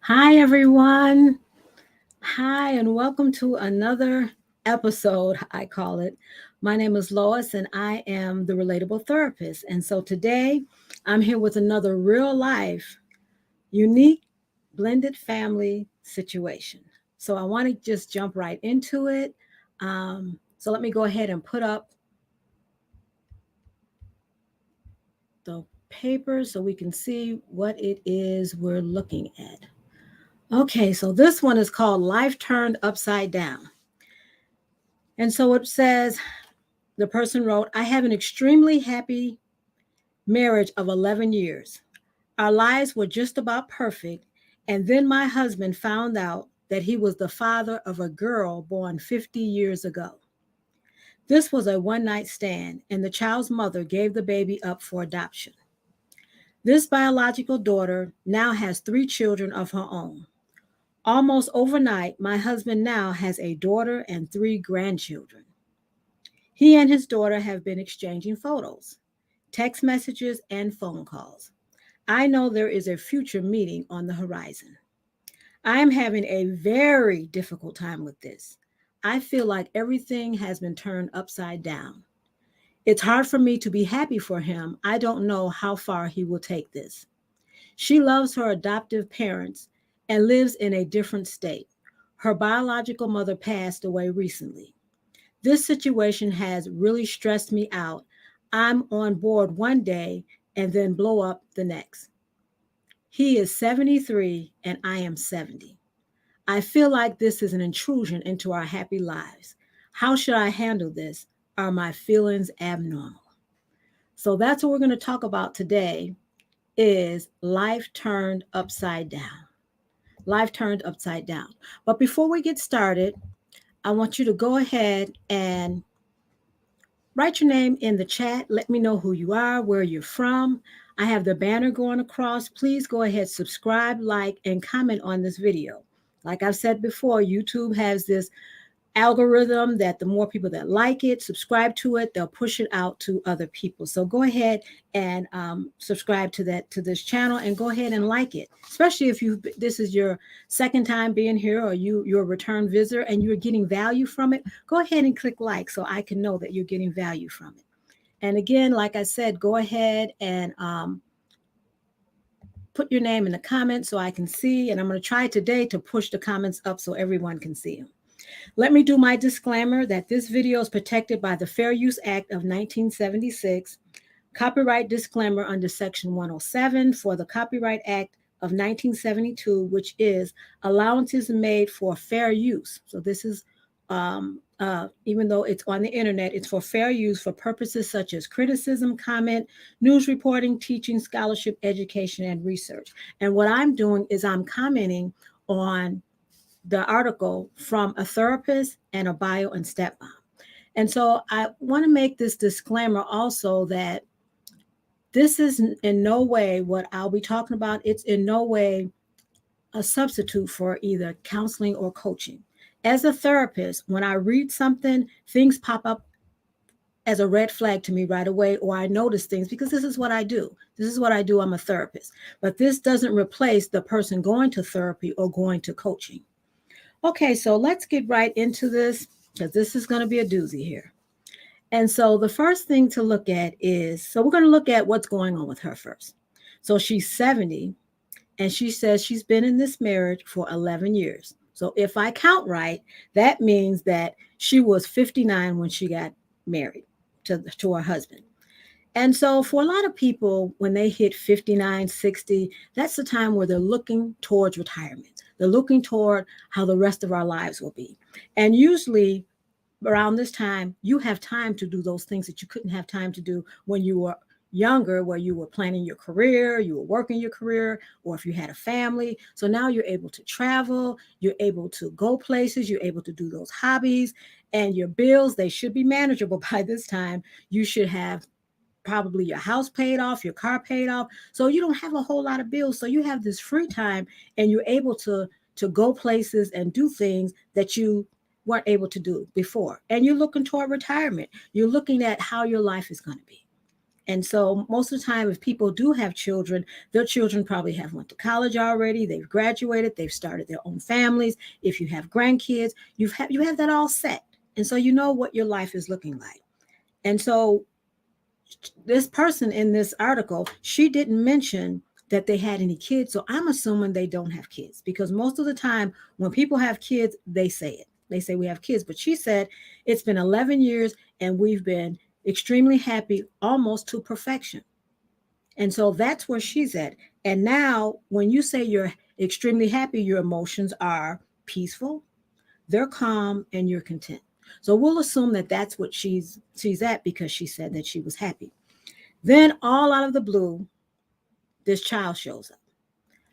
Hi, everyone. Hi, and welcome to another episode, I call it. My name is Lois, and I am the Relatable Therapist. And so today I'm here with another real life, unique, blended family situation. So I want to just jump right into it. So let me go ahead and put up the paper so we can see what it is we're looking at. Okay, so this one is called Life Turned Upside Down. And so it says, the person wrote, I have an extremely happy marriage of 11 years. Our lives were just about perfect. And then my husband found out that he was the father of a girl born 50 years ago. This was a one night stand, and the child's mother gave the baby up for adoption. This biological daughter now has three children of her own. Almost overnight, my husband now has a daughter and three grandchildren. He and his daughter have been exchanging photos, text messages, and phone calls. I know there is a future meeting on the horizon. I am having a very difficult time with this. I feel like everything has been turned upside down. It's hard for me to be happy for him. I don't know how far he will take this. She loves her adoptive parents and lives in a different state. Her biological mother passed away recently. This situation has really stressed me out. I'm on board one day and then blow up the next. He is 73 and I am 70. I feel like this is an intrusion into our happy lives. How should I handle this? Are my feelings abnormal? So that's what we're going to talk about today is life turned upside down. Life turned upside down. But before we get started, I want you to go ahead and write your name in the chat. Let me know who you are, where you're from. I have the banner going across. Please go ahead, subscribe, like, and comment on this video. Like I've said before, YouTube has this algorithm that the more people that like it, subscribe to it, they'll push it out to other people. So go ahead and subscribe to this channel and go ahead and like it. Especially if you this is your second time being here or you're a return visitor and you're getting value from it. Go ahead and click like so I can know that you're getting value from it. And again, like I said, go ahead and put your name in the comments so I can see. And I'm going to try today to push the comments up so everyone can see them. Let me do my disclaimer that this video is protected by the Fair Use Act of 1976, copyright disclaimer under Section 107 for the Copyright Act of 1972, which is allowances made for fair use. So this is, even though it's on the internet, it's for fair use for purposes such as criticism, comment, news reporting, teaching, scholarship, education, and research. And what I'm doing is I'm commenting on the article from a therapist and a bio and step mom. And so I want to make this disclaimer also that this is in no way what I'll be talking about. It's in no way a substitute for either counseling or coaching. As a therapist, when I read something, things pop up as a red flag to me right away, or I notice things because this is what I do. This is what I do. I'm a therapist. But this doesn't replace the person going to therapy or going to coaching. Okay, so let's get right into this because this is going to be a doozy here. And so the first thing to look at is so we're going to look at what's going on with her first. So she's 70 and she says she's been in this marriage for 11 years. So if I count right, that means that she was 59 when she got married to her husband. And so for a lot of people, when they hit 59, 60, that's the time where they're looking towards retirement. They're looking toward how the rest of our lives will be. And usually around this time, you have time to do those things that you couldn't have time to do when you were younger, where you were planning your career, you were working your career, or if you had a family. So now you're able to travel, you're able to go places, you're able to do those hobbies, and your bills, they should be manageable by this time. You should have probably your house paid off, your car paid off. So you don't have a whole lot of bills. So you have this free time and you're able to go places and do things that you weren't able to do before. And you're looking toward retirement. You're looking at how your life is going to be. And so most of the time, if people do have children, their children probably have went to college already. They've graduated. They've started their own families. If you have grandkids, you have that all set. And so you know what your life is looking like. And so this person in this article, she didn't mention that they had any kids. So I'm assuming they don't have kids because most of the time when people have kids, they say it. They say we have kids. But she said it's been 11 years and we've been extremely happy, almost to perfection. And so that's where she's at. And now, when you say you're extremely happy, your emotions are peaceful, they're calm, and you're content. So we'll assume that that's what she's at because she said that she was happy. Then, all out of the blue, this child shows up.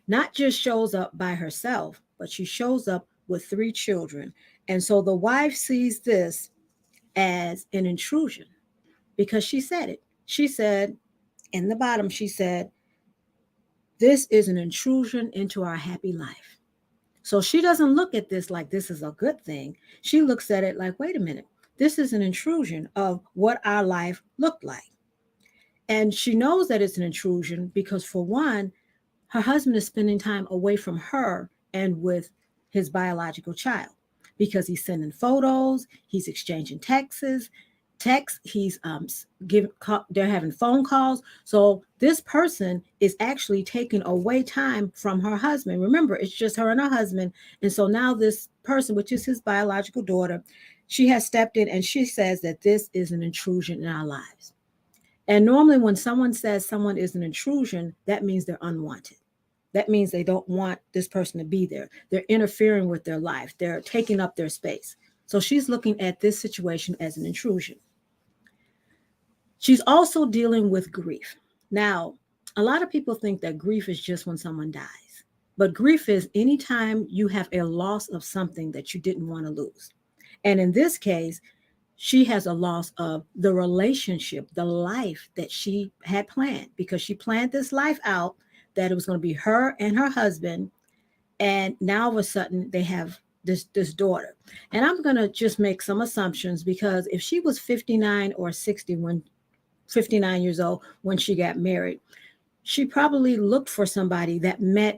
Not just shows up by herself, but she shows up with three children. And so the wife sees this as an intrusion because she said it. She said, in the bottom, she said, this is an intrusion into our happy life. So she doesn't look at this like this is a good thing. She looks at it like, wait a minute, this is an intrusion of what our life looked like. And she knows that it's an intrusion because, for one, her husband is spending time away from her and with his biological child because he's sending photos, he's exchanging he's they're having phone calls. So this person is actually taking away time from her husband. Remember, it's just her and her husband. And so now this person, which is his biological daughter, she has stepped in and she says that this is an intrusion in our lives. And normally when someone says someone is an intrusion, that means they're unwanted. That means they don't want this person to be there. They're interfering with their life. They're taking up their space. So she's looking at this situation as an intrusion. She's also dealing with grief. Now, a lot of people think that grief is just when someone dies, but grief is anytime you have a loss of something that you didn't want to lose. And in this case, she has a loss of the relationship, the life that she had planned, because she planned this life out that it was going to be her and her husband. And now all of a sudden they have this daughter. And I'm going to just make some assumptions because if she was 59 or 60 when 59 years old when she got married, she probably looked for somebody that met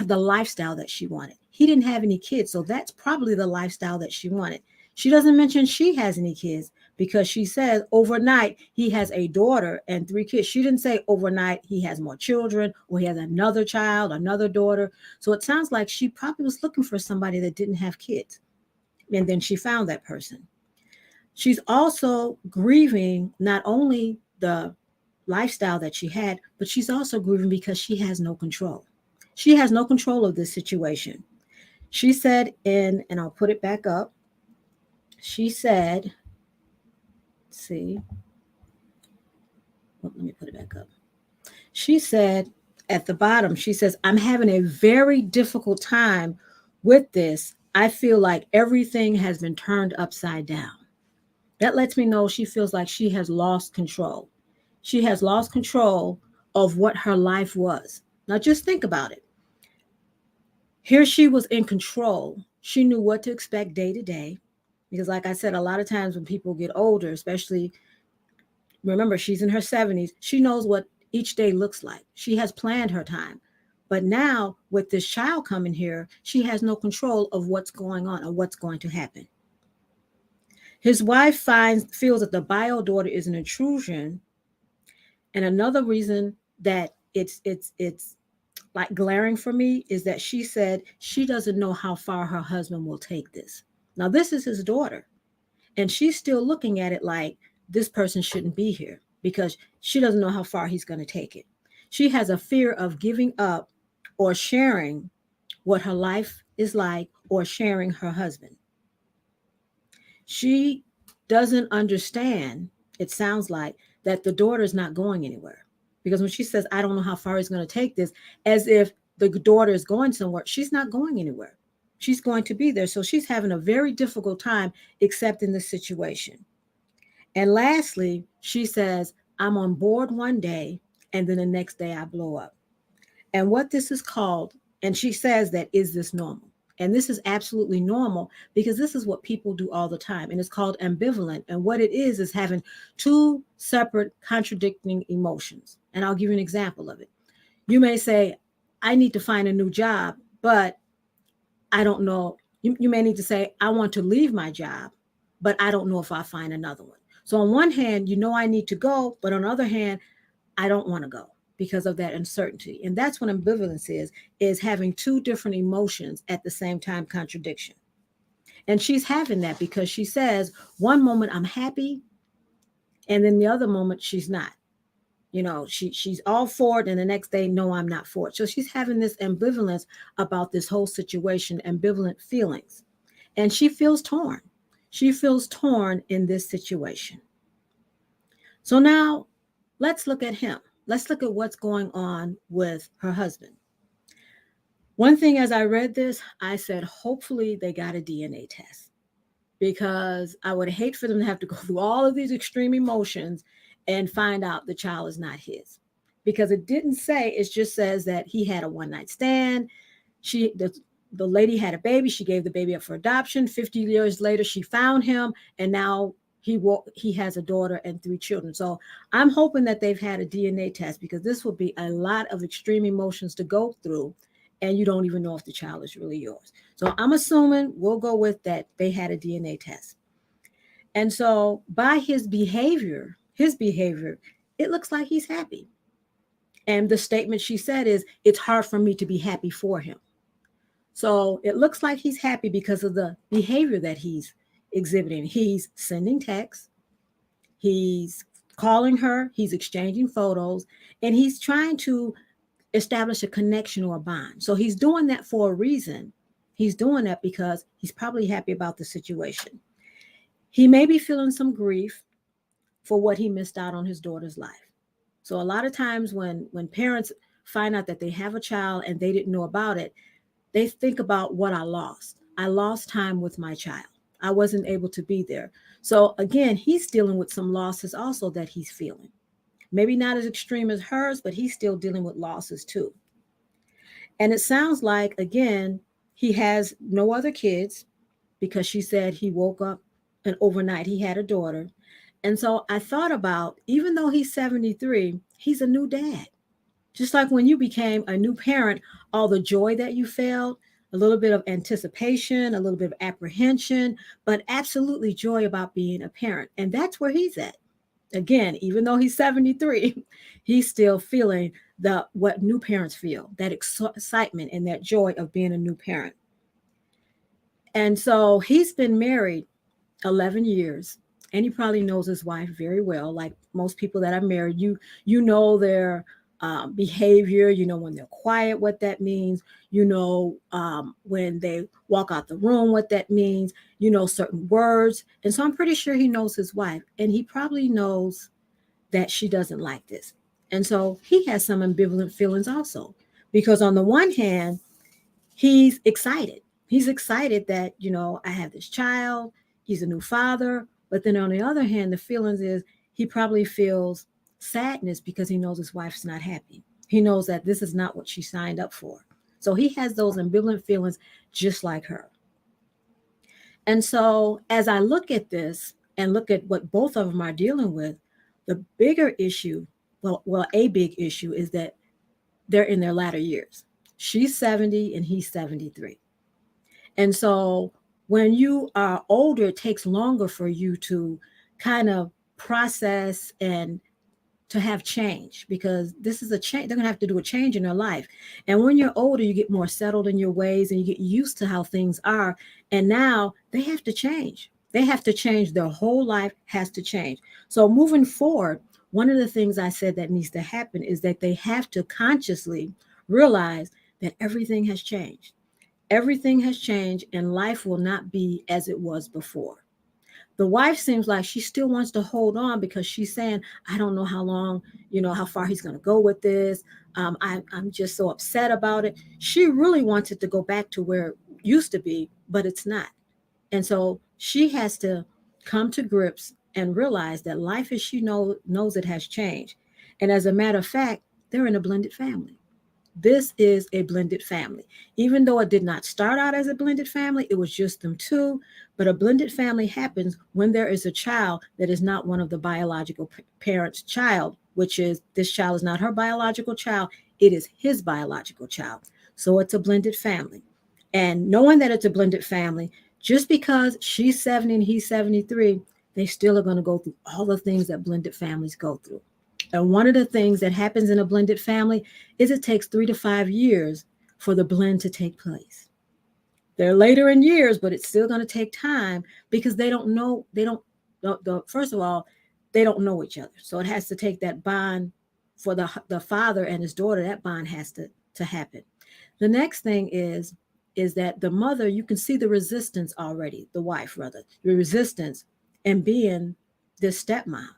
the lifestyle that she wanted. He didn't have any kids, so that's probably the lifestyle that she wanted. She doesn't mention she has any kids because she says overnight he has a daughter and three kids. She didn't say overnight he has more children or he has another child, another daughter. So it sounds like she probably was looking for somebody that didn't have kids. And then she found that person. She's also grieving not only the lifestyle that she had, but she's also grieving because she has no control. She has no control of this situation. She said and I'll put it back up. She said, let's see, let me put it back up. She said at the bottom, she says, I'm having a very difficult time with this. I feel like everything has been turned upside down. That lets me know she feels like she has lost control. She has lost control of what her life was. Now, just think about it. Here she was in control. She knew what to expect day to day. Because, like I said, a lot of times when people get older, especially, remember, she's in her 70s, she knows what each day looks like. She has planned her time. But now, with this child coming here, she has no control of what's going on or what's going to happen. His wife feels that the bio daughter is an intrusion. And another reason that it's like glaring for me is that she said she doesn't know how far her husband will take this. Now, this is his daughter, and she's still looking at it like this person shouldn't be here because she doesn't know how far he's going to take it. She has a fear of giving up or sharing what her life is like or sharing her husband. She doesn't understand, it sounds like, that the daughter is not going anywhere. Because when she says, I don't know how far he's going to take this, as if the daughter is going somewhere, she's not going anywhere. She's going to be there. So she's having a very difficult time accepting the situation. And lastly, she says, I'm on board one day and then the next day I blow up. And what this is called, and she says that, is this normal? And this is absolutely normal because this is what people do all the time. And it's called ambivalent. And what it is having two separate contradicting emotions. And I'll give you an example of it. You may say, I need to find a new job, but I don't know. You may need to say, I want to leave my job, but I don't know if I'll find another one. So on one hand, you know I need to go, but on the other hand, I don't want to go because of that uncertainty. And that's what ambivalence is having two different emotions at the same time, contradiction. And she's having that because she says, one moment I'm happy, and then the other moment she's not. She's all for it, and the next day, no, I'm not for it. So she's having this ambivalence about this whole situation, ambivalent feelings. And she feels torn. She feels torn in this situation. So now let's look at him. Let's look at what's going on with her husband. One thing as I read this, I said, hopefully they got a DNA test, because I would hate for them to have to go through all of these extreme emotions and find out the child is not his. Because it didn't say, it just says that he had a one-night stand. The lady had a baby. She gave the baby up for adoption. 50 years later, she found him, and now he has a daughter and 3 children. So I'm hoping that they've had a DNA test, because this will be a lot of extreme emotions to go through, and you don't even know if the child is really yours. So I'm assuming we'll go with that they had a DNA test. And so by his behavior, it looks like he's happy. And the statement she said is, it's hard for me to be happy for him. So it looks like he's happy because of the behavior that he's exhibiting. He's sending texts, he's calling her, he's exchanging photos, and he's trying to establish a connection or a bond. So he's doing that for a reason. He's doing that because he's probably happy about the situation. He may be feeling some grief for what he missed out on his daughter's life. So a lot of times when parents find out that they have a child and they didn't know about it, they think about what I lost. I lost time with my child. I wasn't able to be there. So again, he's dealing with some losses also that he's feeling. Maybe not as extreme as hers, but he's still dealing with losses too. And it sounds like, again, he has no other kids, because she said he woke up and overnight he had a daughter. And so I thought about, even though he's 73, he's a new dad. Just like when you became a new parent, all the joy that you felt, a little bit of anticipation, a little bit of apprehension, but absolutely joy about being a parent. And that's where he's at. Again, even though he's 73, he's still feeling what new parents feel, that excitement and that joy of being a new parent. And so he's been married 11 years, and he probably knows his wife very well. Like most people that are married, you know their behavior, you know when they're quiet, what that means, you know when they walk out the room, what that means, you know certain words. And so I'm pretty sure he knows his wife, and he probably knows that she doesn't like this. And so he has some ambivalent feelings also, because on the one hand, he's excited. He's excited that, I have this child, he's a new father. But then on the other hand, the feelings is he probably feels sadness because he knows his wife's not happy. He knows that this is not what she signed up for. So he has those ambivalent feelings just like her. And so as I look at this and look at what both of them are dealing with, the bigger issue, a big issue is that they're in their latter years. She's 70 and he's 73. And so when you are older, it takes longer for you to kind of process and to have change, because this is a change. They're going to have to do a change in their life. And when you're older, you get more settled in your ways and you get used to how things are. And now they have to change. They have to change. Their whole life has to change. So moving forward, one of the things I said that needs to happen is that they have to consciously realize that everything has changed. Everything has changed and life will not be as it was before. The wife seems like she still wants to hold on because she's saying, I don't know how long, how far he's going to go with this. I'm just so upset about it. She really wants it to go back to where it used to be, but it's not. And so she has to come to grips and realize that life as she knows it has changed. And as a matter of fact, they're in a blended family. this is a blended family. Even though it did not start out as a blended family, it was just them two. But a blended family happens when there is a child that is not one of the biological parents' child, which is this child is not her biological child, it is his biological child. So it's a blended family. And knowing that it's a blended family, just because she's 70 and he's 73, they still are going to go through all the things that blended families go through. And one of the things that happens in a blended family is it takes 3 to 5 years for the blend to take place. They're later in years, but it's still going to take time because they don't know, first of all, they don't know each other. So it has to take that bond for the father and his daughter, that bond has to happen. The next thing is that the mother, you can see the resistance already, the wife rather, the resistance in being this stepmom,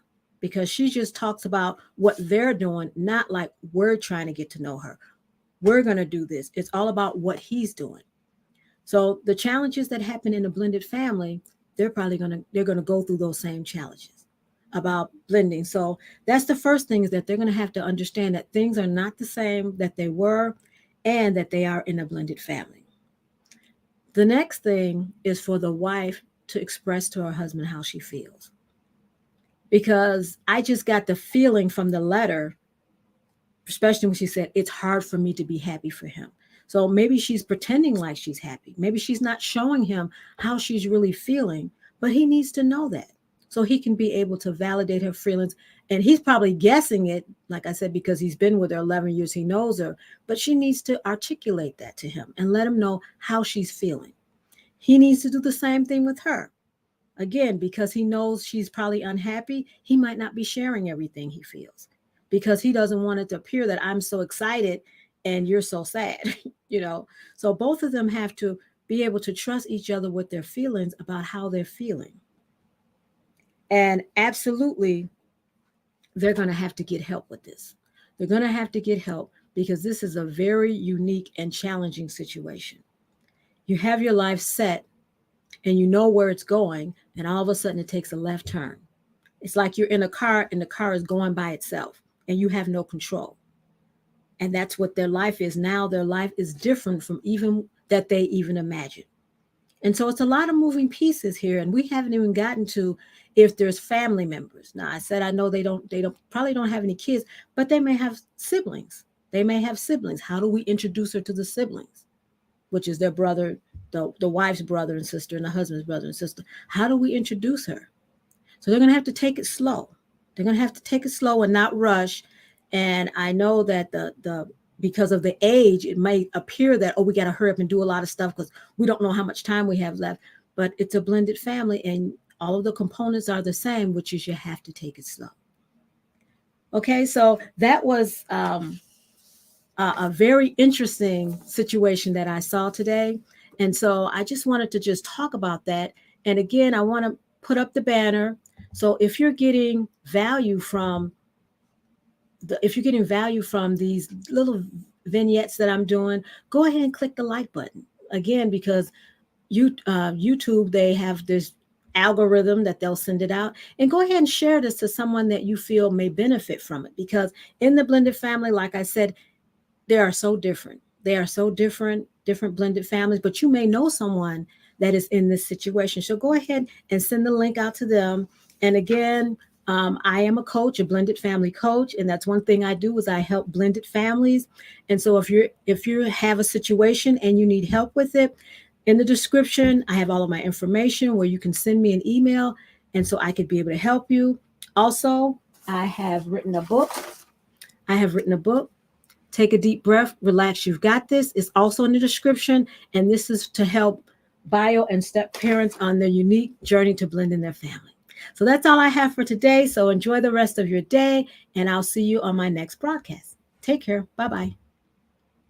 because she just talks about what they're doing, not like we're trying to get to know her. We're going to do this. It's all about what he's doing. So the challenges that happen in a blended family, they're going to go through those same challenges about blending. So that's the first thing, is that they're going to have to understand that things are not the same that they were and that they are in a blended family. The next thing is for the wife to express to her husband how she feels. Because I just got the feeling from the letter, especially when she said, it's hard for me to be happy for him. So maybe she's pretending like she's happy. Maybe she's not showing him how she's really feeling, but he needs to know that so he can be able to validate her feelings. And he's probably guessing it, like I said, because he's been with her 11 years, he knows her, but she needs to articulate that to him and let him know how she's feeling. He needs to do the same thing with her. Again, because he knows she's probably unhappy, he might not be sharing everything he feels because he doesn't want it to appear that I'm so excited and you're so sad, So both of them have to be able to trust each other with their feelings about how they're feeling. And absolutely, they're going to have to get help with this. They're going to have to get help because this is a very unique and challenging situation. You have your life set and you know where it's going, and all of a sudden it takes a left turn. It's like you're in a car and the car is going by itself and you have no control. And that's what their life is now. Their life is different from even that they even imagined. And so it's a lot of moving pieces here, and we haven't even gotten to if there's family members. Now, I said I know they probably don't have any kids, but they may have siblings. They may have siblings. How do we introduce her to the siblings, which is their brother, the wife's brother and sister, and the husband's brother and sister? How do we introduce her? So they're going to have to take it slow. They're going to have to take it slow and not rush. And I know that the because of the age, it may appear that, we got to hurry up and do a lot of stuff because we don't know how much time we have left. But it's a blended family and all of the components are the same, which is you have to take it slow. Okay, so that was a very interesting situation that I saw today. And so I just wanted to just talk about that. And again, I want to put up the banner. So if you're getting value from these little vignettes that I'm doing, go ahead and click the like button. Again, because YouTube, they have this algorithm that they'll send it out, and go ahead and share this to someone that you feel may benefit from it. Because in the blended family, like I said, they are so different. They are so different blended families, but you may know someone that is in this situation. So go ahead and send the link out to them. And again, I am a coach, a blended family coach, and that's one thing I do is I help blended families. And so if you have a situation and you need help with it, in the description, I have all of my information where you can send me an email, and so I could be able to help you. Also, I have written a book. Take a deep breath, relax, you've got this. It's also in the description, and this is to help bio and step parents on their unique journey to blending their family. So that's all I have for today. So enjoy the rest of your day, and I'll see you on my next broadcast. Take care. Bye-bye.